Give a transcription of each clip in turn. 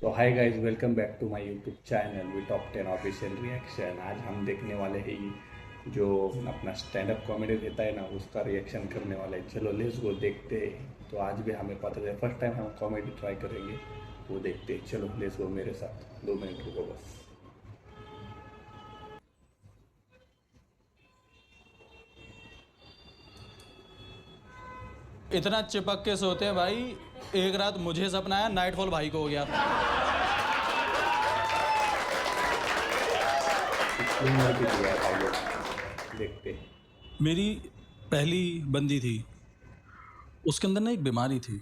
तो hi guys, welcome back to my YouTube channel we top 10 official reaction. आज हम देखने वाले हैं जो अपना स्टैंड अप कॉमेडी रहता है ना, उसका रिएक्शन करने वाले हैं। चलो लेट्स गो, देखते हैं। तो आज भी हमें पता चला, फर्स्ट टाइम हम कॉमेडी ट्राई करेंगे, वो देखते हैं। चलो लेट्स गो, मेरे साथ 2 मिनट रुको बस। इतना चिपक के सोते हैं भाई। एक रात मुझे सपना आया, नाइटफॉल भाई को हो गया। देखते हैं। मेरी पहली बंदी थी, उसके अंदर ना एक बीमारी थी।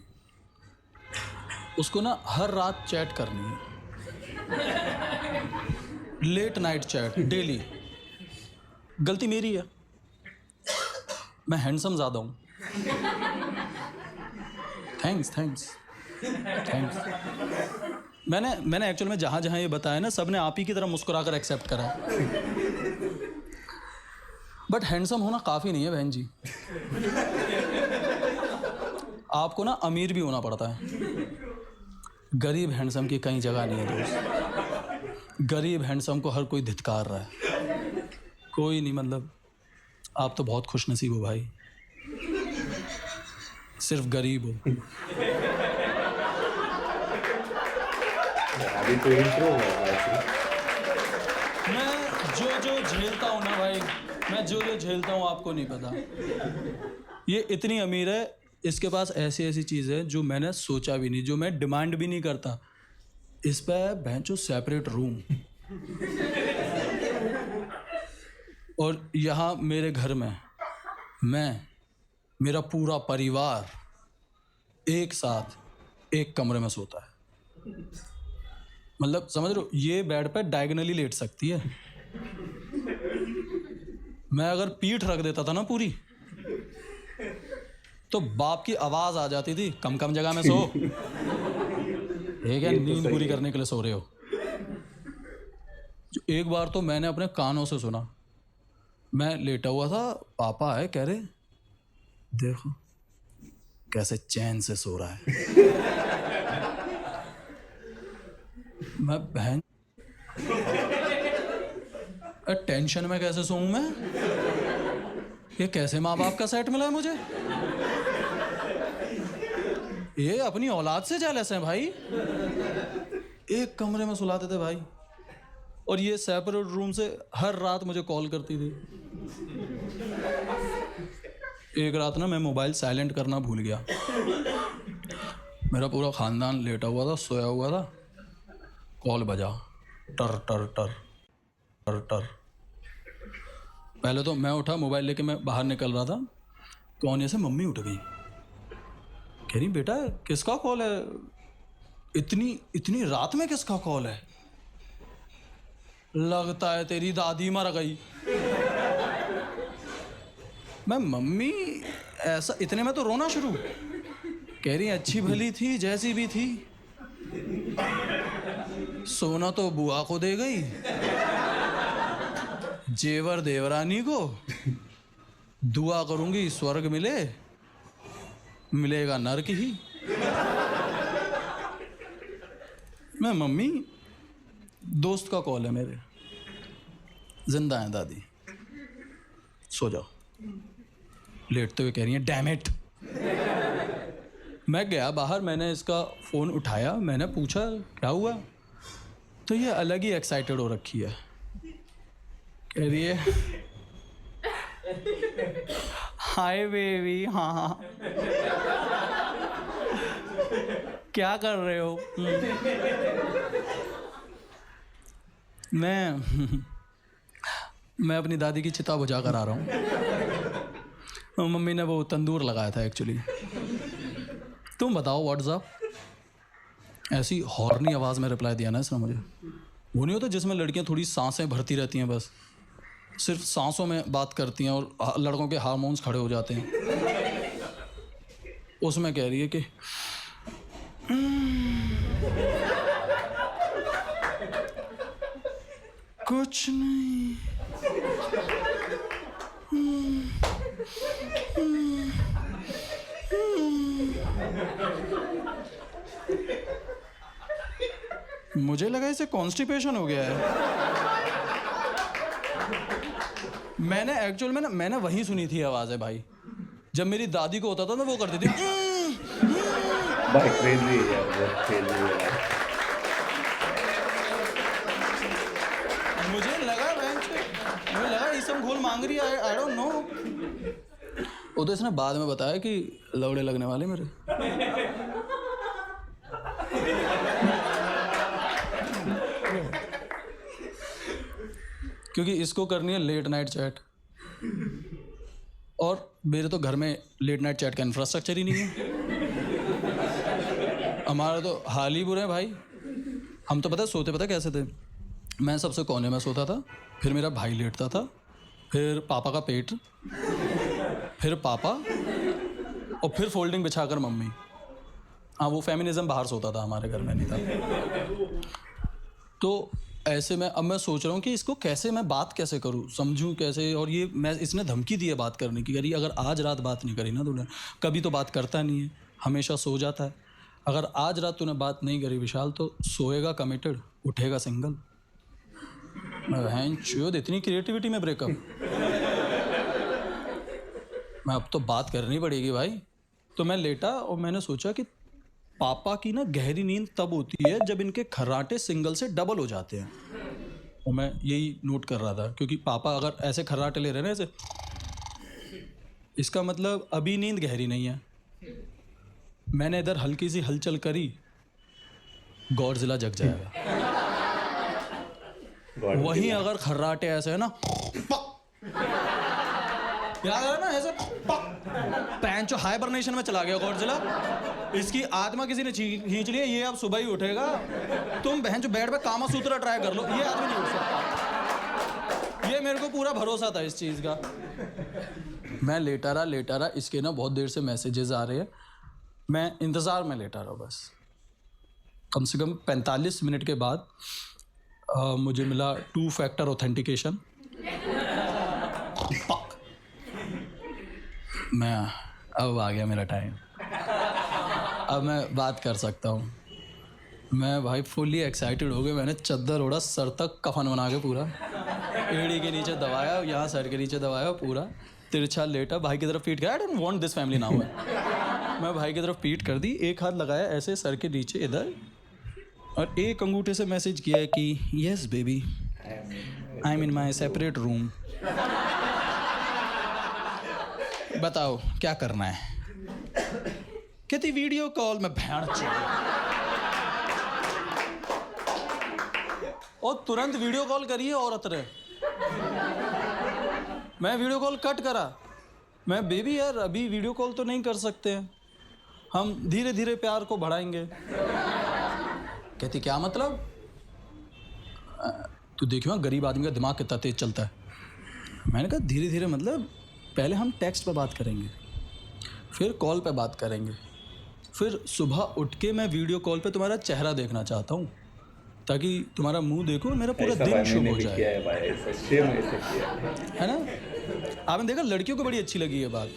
उसको ना हर रात चैट करनी है, लेट नाइट चैट डेली। गलती मेरी है, मैं हैंडसम ज़्यादा हूँ। थैंक्स। मैंने एक्चुअल में जहाँ जहाँ ये बताया ना, सबने आप ही की तरह मुस्कुरा कर एक्सेप्ट करा। बट हैंडसम होना काफ़ी नहीं है बहन जी। आपको ना अमीर भी होना पड़ता है। गरीब हैंडसम की कहीं जगह नहीं है दोस्त। गरीब हैंडसम को हर कोई धिक्कार रहा है। कोई नहीं, मतलब आप तो बहुत खुशनसीब हो भाई, सिर्फ गरीब हो। अभी तो इंट्रो मैं जो झेलता हूँ ना भाई, मैं जो झेलता हूँ आपको नहीं पता। ये इतनी अमीर है, इसके पास ऐसी ऐसी चीज़ है जो मैंने सोचा भी नहीं, जो मैं डिमांड भी नहीं करता। इस पर भैंचो सेपरेट रूम, और यहाँ मेरे घर में मेरा पूरा परिवार एक साथ एक कमरे में सोता है। मतलब समझ रहे हो, ये बेड पे डायगोनली लेट सकती है। मैं अगर पीठ रख देता था ना पूरी, तो बाप की आवाज आ जाती थी, कम कम जगह में सो। एक है नींद पूरी करने के लिए सो रहे हो। एक बार तो मैंने अपने कानों से सुना। मैं लेटा हुआ था, पापा है, कह रहे देखो कैसे चैन से सो रहा है। मैं बहन टेंशन में कैसे सोऊं मैं? ये कैसे माँ बाप का सेट मिला है मुझे? ये अपनी औलाद से जेलस है भाई। एक कमरे में सुलाते थे भाई, और ये सेपरेट रूम से हर रात मुझे कॉल करती थी। एक रात ना मैं मोबाइल साइलेंट करना भूल गया। मेरा पूरा खानदान लेटा हुआ था, सोया हुआ था। कॉल बजा, टर टर टर टर टर। पहले तो मैं उठा, मोबाइल लेके मैं बाहर निकल रहा था। कोने से मम्मी उठ गई, कह रही बेटा किसका कॉल है? इतनी रात में किसका कॉल है? लगता है तेरी दादी मर गई। मैं मम्मी ऐसा, इतने में तो रोना शुरू। कह रही अच्छी भली थी, जैसी भी थी, सोना तो बुआ को दे गई, जेवर देवरानी को। दुआ करूंगी स्वर्ग मिले, मिलेगा नरक ही। मैं मम्मी दोस्त का कॉल है मेरे, जिंदा है दादी, सो जाओ। लेटते हुए कह रही है डैम इट। मैं गया बाहर, मैंने इसका फ़ोन उठाया, मैंने पूछा क्या हुआ, तो ये अलग ही एक्साइटेड हो रखी है। कह रही है हाय बेबी, हाँ क्या कर रहे हो? मैं अपनी दादी की चिता बुझा कर आ रहा हूँ। मम्मी ने वो तंदूर लगाया था एक्चुअली। तुम बताओ व्हाट्सअप। ऐसी हॉर्नी आवाज़ में रिप्लाई दिया ना इसने मुझे। वो नहीं होता जिसमें लड़कियां थोड़ी सांसें भरती रहती हैं, बस सिर्फ सांसों में बात करती हैं और लड़कों के हार्मोन्स खड़े हो जाते हैं। उसमें कह रही है कि कुछ नहीं, मुझे लगा इसे कॉन्स्टिपेशन हो गया है। मैंने वहीं सुनी थी आवाज़ें भाई, जब मेरी दादी को होता था ना वो करती थी भाई क्रेजी है यार, बहुत क्रेजी है यार। मुझे लगा इसम घोल मांग रही है, आई डोंट नो। वो तो इसने बाद में बताया कि लौड़े लगने वाले मेरे। क्योंकि इसको करनी है लेट नाइट चैट, और मेरे तो घर में लेट नाइट चैट का इंफ्रास्ट्रक्चर ही नहीं है। हमारा तो हाल ही बुरे हैं भाई। हम तो पता कैसे थे, मैं सबसे कोने में सोता था, फिर मेरा भाई लेटता था, फिर पापा का पेट, फिर पापा, और फिर फोल्डिंग बिछाकर मम्मी। हाँ, वो फेमिनिज्म बाहर सोता था, हमारे घर में नहीं था। तो ऐसे में अब मैं सोच रहा हूँ कि इसको कैसे मैं बात कैसे करूँ, समझूँ कैसे। और ये इसने धमकी दी है बात करने की, करी अगर आज रात बात नहीं करी ना तूने, कभी तो बात करता नहीं है, हमेशा सो जाता है, अगर आज रात तूने बात नहीं करी विशाल तो सोएगा कमिटेड, उठेगा सिंगल। चोद, इतनी क्रिएटिविटी में ब्रेकअप। मैं अब तो बात करनी पड़ेगी भाई। तो मैं लेटा और मैंने सोचा कि पापा की ना गहरी नींद तब होती है जब इनके खर्राटे सिंगल से डबल हो जाते हैं। और मैं यही नोट कर रहा था, क्योंकि पापा अगर ऐसे खर्राटे ले रहे हैं ना ऐसे, इसका मतलब अभी नींद गहरी नहीं है। मैंने इधर हल्की सी हलचल करी, गॉडजिला जग जाएगा। वहीं अगर खर्राटे ऐसे है ना, याद है ना ऐसे पैंचो हाइबरनेशन में चला गया गॉडजिला, इसकी आत्मा किसी ने खींच ली है, ये अब सुबह ही उठेगा। तुम बहन जो बेड पे कामा सूत्र ट्राई कर लो, ये आदमी नहीं उठ सकता। ये मेरे को पूरा भरोसा था इस चीज़ का। मैं लेटा रहा, इसके ना बहुत देर से मैसेजेस आ रहे हैं, मैं इंतज़ार में लेटा रहा बस। कम से कम 45 मिनट के बाद मुझे मिला 2 फैक्टर ऑथेंटिकेशन। मैं अब आ गया मेरा टाइम, अब मैं बात कर सकता हूँ। मैं भाई फुली एक्साइटेड हो गया, मैंने चद्दर ओढ़ा, सर तक कफन बना के पूरा, एड़ी के नीचे दबाया, यहाँ सर के नीचे दबाया, पूरा तिरछा लेटा, भाई की तरफ पीट गया। I don't want this family now. मैं भाई की तरफ पीट कर दी, एक हाथ लगाया ऐसे सर के नीचे इधर, और एक अंगूठे से मैसेज किया है कि yes baby, I am in my separate room, बताओ क्या करना है। कहती वीडियो कॉल में भैंस चाहिए, और तुरंत वीडियो कॉल करिए औरत रे। मैं वीडियो कॉल कट करा, मैं बेबी यार अभी वीडियो कॉल तो नहीं कर सकते हैं, हम धीरे धीरे प्यार को बढ़ाएंगे। कहती क्या मतलब? तू देखियो गरीब आदमी का दिमाग कितना तेज चलता है। मैंने कहा धीरे धीरे मतलब पहले हम टेक्स्ट पे बात करेंगे, फिर कॉल पे बात करेंगे, फिर सुबह उठ के मैं वीडियो कॉल पे तुम्हारा चेहरा देखना चाहता हूँ, ताकि तुम्हारा मुंह देखो, मेरा पूरा दिन शुभ हो जाए। है ना? आपने देखा लड़कियों को बड़ी अच्छी लगी ये बात,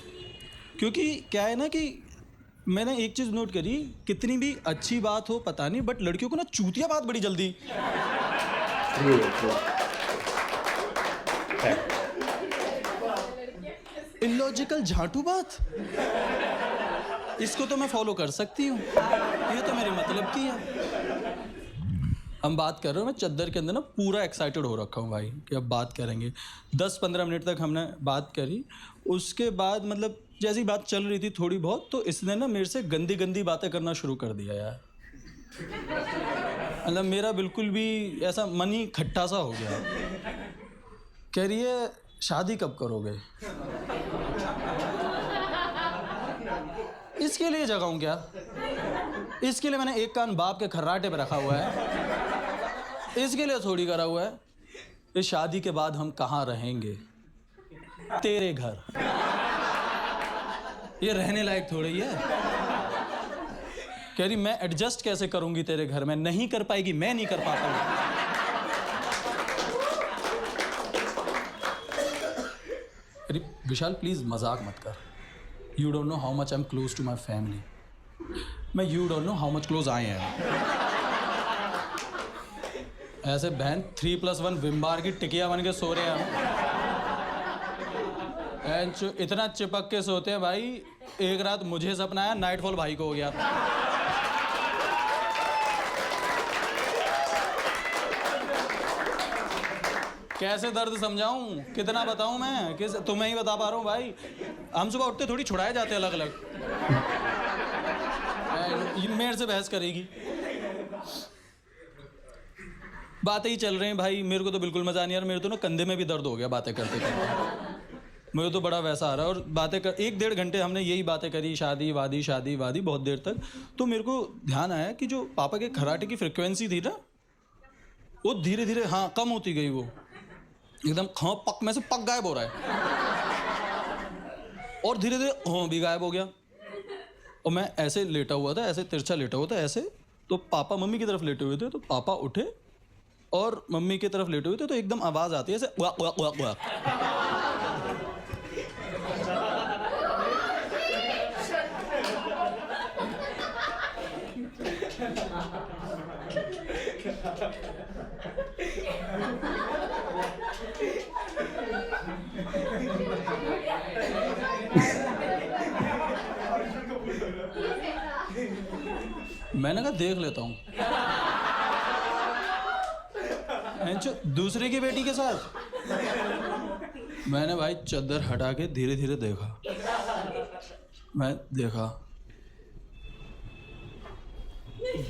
क्योंकि क्या है ना कि मैंने एक चीज़ नोट करी, कितनी भी अच्छी बात हो पता नहीं, बट लड़कियों को ना चूतिया बात बड़ी जल्दी। इलॉजिकल झाटू बात, इसको तो मैं फॉलो कर सकती हूँ, ये तो मेरे मतलब की है। हम बात कर रहे हो, मैं चद्दर के अंदर ना पूरा एक्साइटेड हो रखा हूँ भाई कि अब बात करेंगे। 10-15 मिनट तक हमने बात करी, उसके बाद मतलब जैसी बात चल रही थी थोड़ी बहुत, तो इसने ना मेरे से गंदी गंदी बातें करना शुरू कर दिया यार। मतलब मेरा बिल्कुल भी ऐसा मन ही खट्टा सा हो गया। कह रही है शादी कब करोगे? इसके लिए जगाऊं क्या? इसके लिए मैंने एक कान बाप के खर्राटे पे रखा हुआ है, इसके लिए थोड़ी करा हुआ है। इस शादी के बाद हम कहाँ रहेंगे? तेरे घर। ये रहने लायक थोड़ी ही है। कह रही मैं एडजस्ट कैसे करूंगी तेरे घर में? नहीं कर पाएगी, मैं नहीं कर पाता हूं। अरे विशाल प्लीज मजाक मत कर। You don't know how much I am close to my family. मैं you don't know how much close I am. ऐसे बहन 3+1 विम बार की टिकिया बन के सो रहे हैं हम। इतना चिपक के सोते हैं भाई। एक रात मुझे सपना आया, नाइटफॉल भाई को हो गया। कैसे दर्द समझाऊं, कितना बताऊं मैं, किस तुम्हें ही बता पा रहा हूं भाई। हम सुबह उठते थोड़ी छुड़ाए जाते अलग अलग। मेरे से बहस करेगी। बातें ही चल रही हैं भाई, मेरे को तो बिल्कुल मजा नहीं आ रहा। मेरे तो ना कंधे में भी दर्द हो गया बातें करते करते। मुझे तो बड़ा वैसा आ रहा है। और बातें कर 1-1.5 घंटे हमने यही बातें करी, शादी वादी बहुत देर तक। तो मेरे को ध्यान आया कि जो पापा के खराटे की फ्रिक्वेंसी थी ना, वो धीरे धीरे हाँ कम होती गई। वो एकदम हाँ पक में से पक गायब हो रहा है, और धीरे धीरे हाँ भी गायब हो गया। और मैं ऐसे लेटा हुआ था, ऐसे तिरछा लेटा हुआ था ऐसे। तो पापा मम्मी की तरफ लेटे हुए थे, तो पापा उठे और मम्मी की तरफ लेटे हुए थे। तो एकदम आवाज आती है ऐसे वाक वाक वाक वाक। मैंने कहा देख लेता हूँ। दूसरे की बेटी के साथ मैंने भाई चद्दर हटा के धीरे धीरे देखा। मैं देखा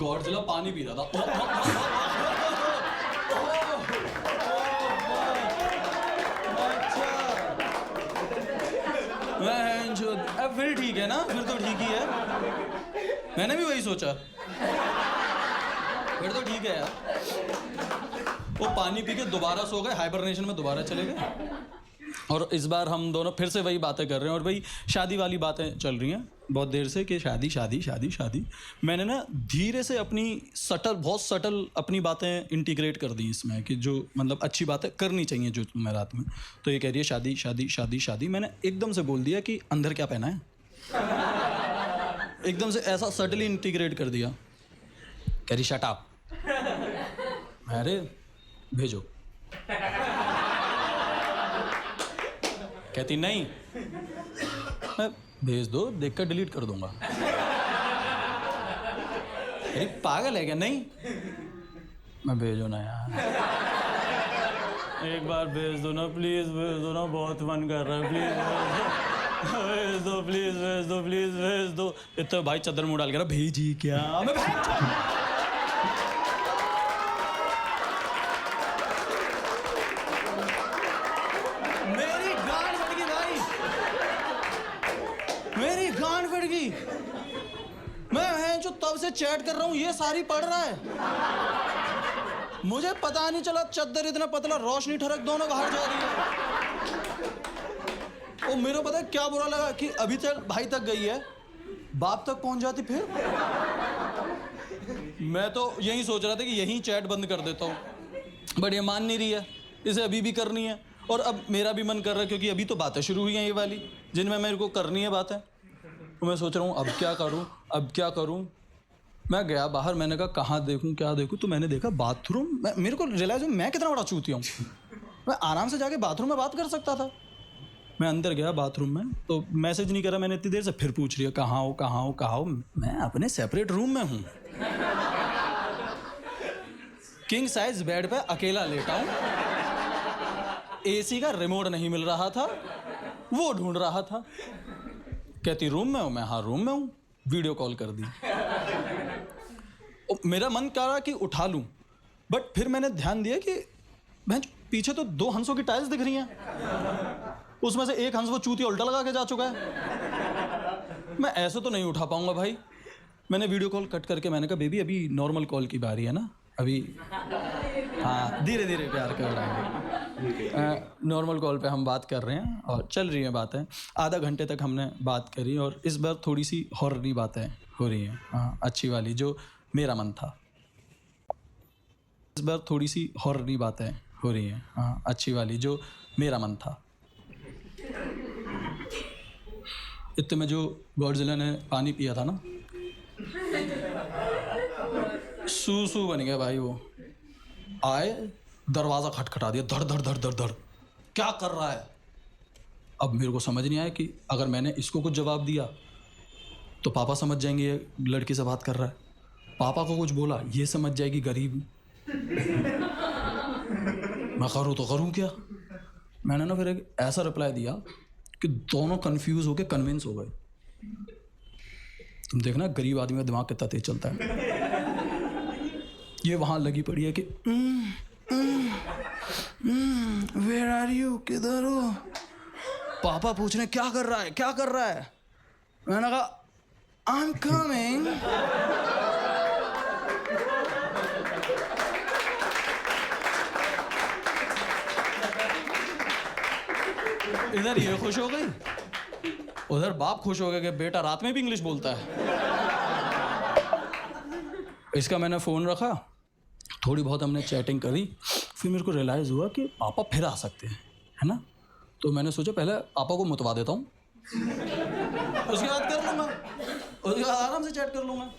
गॉडजिला पानी पी रहा था। अब फिर ठीक है ना, फिर तो ठीक ही है। मैंने भी वही सोचा, फिर तो ठीक है यार। वो पानी पी के दोबारा सो गए, हाइबरनेशन में दोबारा चले गए। और इस बार हम दोनों फिर से वही बातें कर रहे हैं। और वही शादी वाली बातें चल रही हैं बहुत देर से कि शादी शादी शादी शादी। मैंने ना धीरे से अपनी बहुत सटल अपनी बातें इंटीग्रेट कर दी इसमें, कि जो मतलब अच्छी बातें करनी चाहिए जो मैं रात में। तो ये कह रही है शादी शादी शादी शादी। मैंने एकदम से बोल दिया कि अंदर क्या पहना है। एकदम से ऐसा सटली इंटीग्रेट कर दिया। कह रही शट अप। अरे भेजो। कहती नहीं, मैं भेज दो, देखकर डिलीट कर दूंगा। अरे पागल है क्या? नहीं, मैं भेजो ना यार, एक बार भेज दो ना प्लीज, भेज दो ना, बहुत मन कर रहा है, प्लीज भेज दो, प्लीज भेज दो, प्लीज भेज दो। इतना भाई चद्दर मुंह डाल के रहा, भेजी क्या? मैं जो तब से चैट कर रहा हूँ, ये सारी पढ़ रहा है। मुझे पता नहीं चला चद्दर इतना पतला, रोशनी ठरक दोनों बाहर जा रही है। और मेरे को पता है क्या बुरा लगा कि अभी तक भाई तक गई है, बाप तक पहुंच जाती फिर। मैं तो यही सोच रहा था कि यही चैट बंद कर देता हूँ, बट ये मान नहीं रही है, इसे अभी भी करनी है। और अब मेरा भी मन कर रहा है, क्योंकि अभी तो बातें शुरू हुई हैं ये वाली, जिनमें मेरे को करनी है बातें। तो मैं सोच रहा हूँ अब क्या करूँ, अब क्या करूँ। मैं गया बाहर, मैंने कहा कहाँ देखूँ क्या देखूँ। तो मैंने देखा बाथरूम। मेरे को रियलाइज हुआ मैं कितना बड़ा चूतिया हूँ। मैं आराम से जाके बाथरूम में बात कर सकता था। मैं अंदर गया बाथरूम में, तो मैसेज नहीं करा मैंने इतनी देर से। फिर पूछ रही है कहाँ हो कहाँ हो कहाँ हो। मैं अपने सेपरेट रूम में हूँ, किंग साइज बेड पे अकेला लेटा हूँ। एसी का रिमोट नहीं मिल रहा था, वो ढूंढ रहा था। कहती रूम में हूँ मैं, हाँ रूम में हूँ। वीडियो कॉल कर दी। मेरा मन कर रहा कि उठा लूं, बट फिर मैंने ध्यान दिया कि भैंस पीछे तो 2 हंसों की टाइल्स दिख रही हैं, उसमें से एक हंस वो चूतिया उल्टा लगा के जा चुका है। मैं ऐसे तो नहीं उठा पाऊंगा भाई। मैंने वीडियो कॉल कट करके मैंने कहा बेबी अभी नॉर्मल कॉल की बारी है ना, अभी हाँ धीरे धीरे प्यार कर रहे हैं। नॉर्मल कॉल पे हम बात कर रहे हैं और चल रही हैं बातें। आधा घंटे तक हमने बात करी और इस बार थोड़ी सी हॉररी बातें हो रही हैं। हाँ अच्छी वाली जो मेरा मन था। इस बार थोड़ी सी हॉररी बातें हो रही हैं। हाँ अच्छी वाली जो मेरा मन था। इतने में जो गॉडजिला ने पानी पिया था ना, सूसू बन गया भाई वो। आए, दरवाज़ा खटखटा दिया, धड़ धड़ धड़ धड़ धड़, क्या कर रहा है? अब मेरे को समझ नहीं आया कि अगर मैंने इसको कुछ जवाब दिया तो पापा समझ जाएंगे ये लड़की से बात कर रहा है, पापा को कुछ बोला ये समझ जाएगी गरीब। मैं करूँ तो करूँ क्या? मैंने ना फिर एक ऐसा रिप्लाई दिया कि दोनों कंफ्यूज होके कन्विंस हो गए। तुम देखना गरीब आदमी का दिमाग कितना तेज चलता है। ये वहां लगी पड़ी है कि वेयर आर यू, किधर हो? पापा पूछ रहे क्या कर रहा है, क्या कर रहा है? मैंने कहा आई एम कमिंग। इधर ये खुश हो गई, उधर बाप खुश हो गया कि बेटा रात में भी इंग्लिश बोलता है। इसका मैंने फ़ोन रखा, थोड़ी बहुत हमने चैटिंग करी, फिर मेरे को रियलाइज़ हुआ कि पापा फिर आ सकते हैं, है ना? तो मैंने सोचा पहले पापा को मुतवा देता हूँ, उसके बाद कर लूँगा, उसके बाद आराम से चैट कर लूँगा।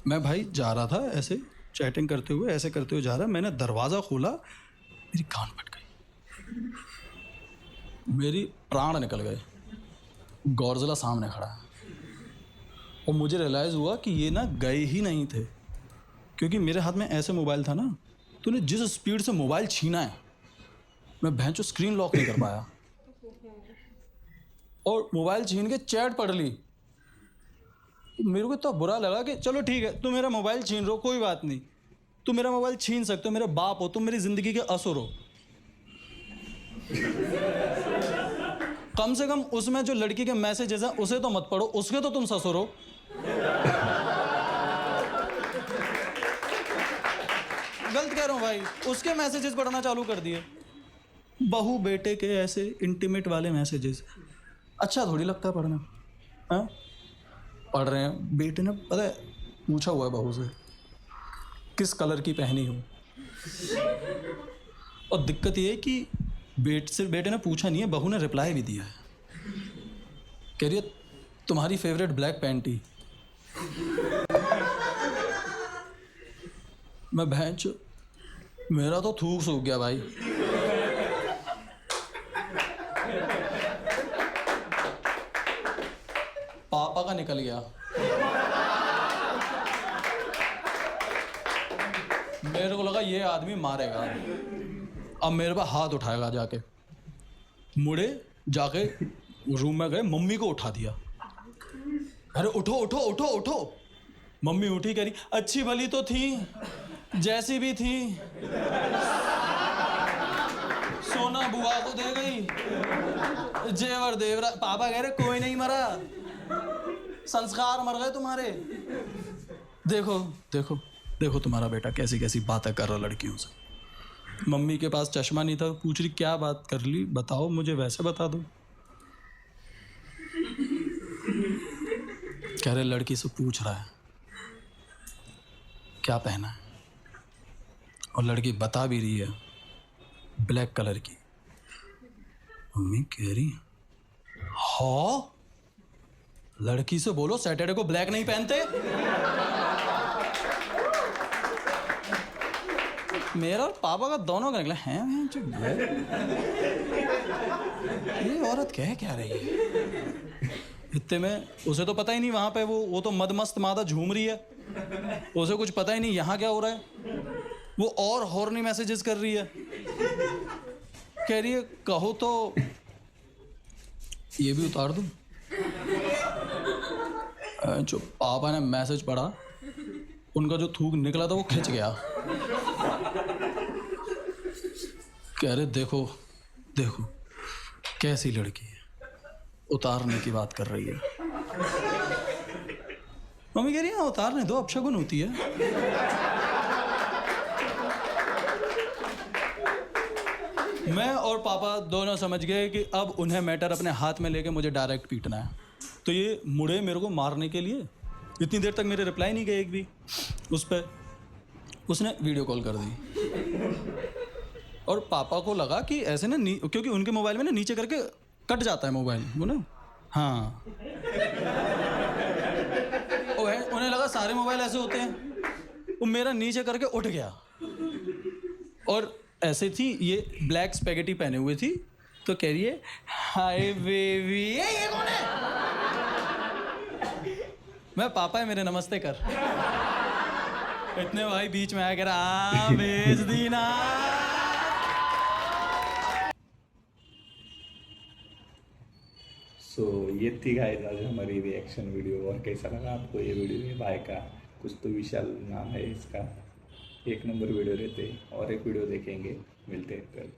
मैं भाई जा रहा था ऐसे चैटिंग करते हुए, ऐसे करते हुए जा रहा, मैंने दरवाज़ा खोला, मेरी कान फट गई, मेरी प्राण निकल गए। गौरजिला सामने खड़ा है और मुझे रियलाइज़ हुआ कि ये ना गए ही नहीं थे, क्योंकि मेरे हाथ में ऐसे मोबाइल था ना, तूने जिस स्पीड से मोबाइल छीना है, मैं भैंचो स्क्रीन लॉक नहीं कर पाया और मोबाइल छीन के चैट पढ़ ली। मेरे को इतना बुरा लगा कि चलो ठीक है, तुम मेरा मोबाइल छीन रहो, कोई बात नहीं, तुम मेरा मोबाइल छीन सकते हो, मेरे बाप हो, तुम मेरी ज़िंदगी के असुर हो। कम से कम उसमें जो लड़की के मैसेजेस हैं उसे तो मत पढ़ो, उसके तो तुम ससुर हो। गलत कह रहा हूँ भाई, उसके मैसेजेस पढ़ना चालू कर दिए, बहू बेटे के ऐसे इंटीमेट वाले मैसेजेस। अच्छा थोड़ी लगता है पढ़ना, हाँ? पढ़ रहे हैं, बेटे ने पता है पूछा हुआ है बहू से किस कलर की पहनी हो, और दिक्कत ये है कि बेटे ने पूछा नहीं है, बहू ने रिप्लाई भी दिया है, कह रही है तुम्हारी फेवरेट ब्लैक पैंटी। मैं भैंच, मेरा तो थूक सूख गया भाई। पापा का निकल गया, मेरे को लगा ये आदमी मारेगा, अब मेरे पे हाथ उठाएगा। जाके मुड़े, जाके रूम में गए, मम्मी को उठा दिया, अरे उठो उठो उठो उठो। मम्मी उठी, कह रही अच्छी भली तो थी, जैसी भी थी, सोना बुआ को दे गई, जेवर देवरा। पापा कह रहे कोई नहीं मरा, संस्कार मर गए तुम्हारे। देखो देखो देखो तुम्हारा बेटा कैसी कैसी बातें कर रहा लड़कियों से। मम्मी के पास चश्मा नहीं था, पूछ रही क्या बात कर ली, बताओ मुझे, वैसे बता दो। कह रहे लड़की से पूछ रहा है क्या पहना है, और लड़की बता भी रही है ब्लैक कलर की। मम्मी कह रही हाँ, लड़की से बोलो सैटरडे को ब्लैक नहीं पहनते। मेरा और पापा का दोनों का निकला है ये औरत कह क्या रही है। इतने में उसे तो पता ही नहीं, वहां पे वो तो मदमस्त मादा झूम रही है, उसे कुछ पता ही नहीं यहाँ क्या हो रहा है। वो और हॉर्नी मैसेजेस कर रही है, कह रही है कहो तो ये भी उतार दूं। जो पापा ने मैसेज पढ़ा, उनका जो थूक निकला था वो खिंच गया। कह रहे देखो देखो कैसी लड़की है, उतारने की बात कर रही है। मम्मी कह रही है उतारने दो, अपशगुन होती है। मैं और पापा दोनों समझ गए कि अब उन्हें मैटर अपने हाथ में लेके मुझे डायरेक्ट पीटना है। तो ये मुड़े मेरे को मारने के लिए। इतनी देर तक मेरे रिप्लाई नहीं गए एक भी उस पर। उसने वीडियो कॉल कर दी और पापा को लगा कि ऐसे ना, क्योंकि उनके मोबाइल में ना नीचे करके कट जाता है मोबाइल वो ना, हाँ उन्हें लगा सारे मोबाइल ऐसे होते हैं। वो मेरा नीचे करके उठ गया और ऐसे थी, ये ब्लैक स्पेगेटी पहने हुए थी, तो कह रही है हाय बेबी। ये कौन है? मैं पापा है मेरे, नमस्ते कर। इतने भाई बीच में आया, कह रहा भेज दी ना। सो ये थी गाइस आज हमारी रिएक्शन वीडियो। और कैसा लगा आपको ये वीडियो? ये भाई का कुछ तो विशाल नाम है इसका, एक नंबर वीडियो रहते। और एक वीडियो देखेंगे, मिलते हैं कल।